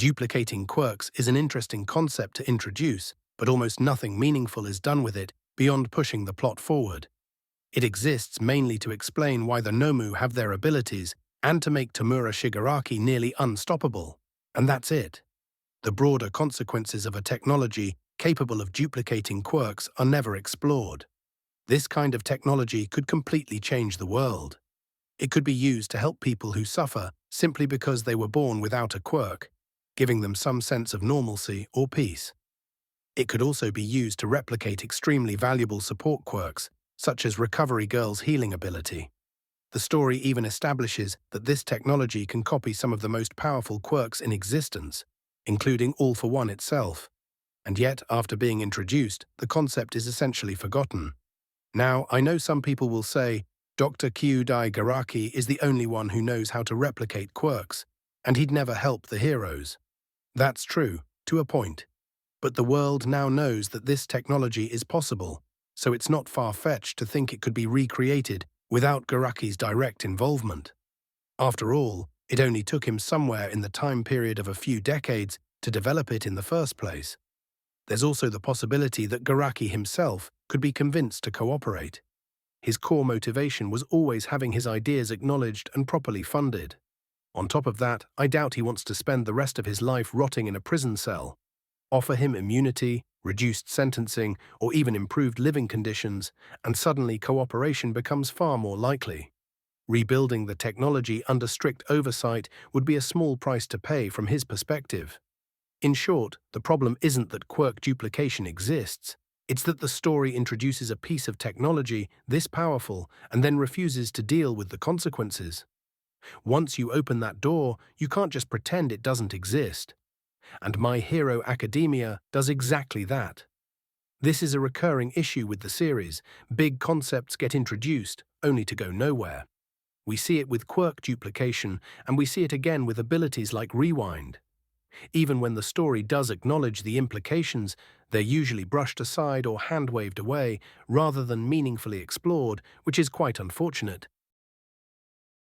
Duplicating quirks is an interesting concept to introduce, but almost nothing meaningful is done with it beyond pushing the plot forward. It exists mainly to explain why the Nomu have their abilities and to make Tamura Shigaraki nearly unstoppable. And that's it. The broader consequences of a technology capable of duplicating quirks are never explored. This kind of technology could completely change the world. It could be used to help people who suffer simply because they were born without a quirk, giving them some sense of normalcy or peace. It could also be used to replicate extremely valuable support quirks, such as Recovery Girl's healing ability. The story even establishes that this technology can copy some of the most powerful quirks in existence, including All for One itself. And yet, after being introduced, the concept is essentially forgotten. Now, I know some people will say, Dr. Kyudai Garaki is the only one who knows how to replicate quirks, and he'd never help the heroes. That's true, to a point. But the world now knows that this technology is possible, so it's not far-fetched to think it could be recreated without Garaki's direct involvement. After all, it only took him somewhere in the time period of a few decades to develop it in the first place. There's also the possibility that Garaki himself could be convinced to cooperate. His core motivation was always having his ideas acknowledged and properly funded. On top of that, I doubt he wants to spend the rest of his life rotting in a prison cell. Offer him immunity, reduced sentencing, or even improved living conditions, and suddenly cooperation becomes far more likely. Rebuilding the technology under strict oversight would be a small price to pay from his perspective. In short, the problem isn't that quirk duplication exists, it's that the story introduces a piece of technology this powerful and then refuses to deal with the consequences. Once you open that door, you can't just pretend it doesn't exist. And My Hero Academia does exactly that. This is a recurring issue with the series. Big concepts get introduced, only to go nowhere. We see it with quirk duplication, and we see it again with abilities like Rewind. Even when the story does acknowledge the implications, they're usually brushed aside or hand-waved away, rather than meaningfully explored, which is quite unfortunate.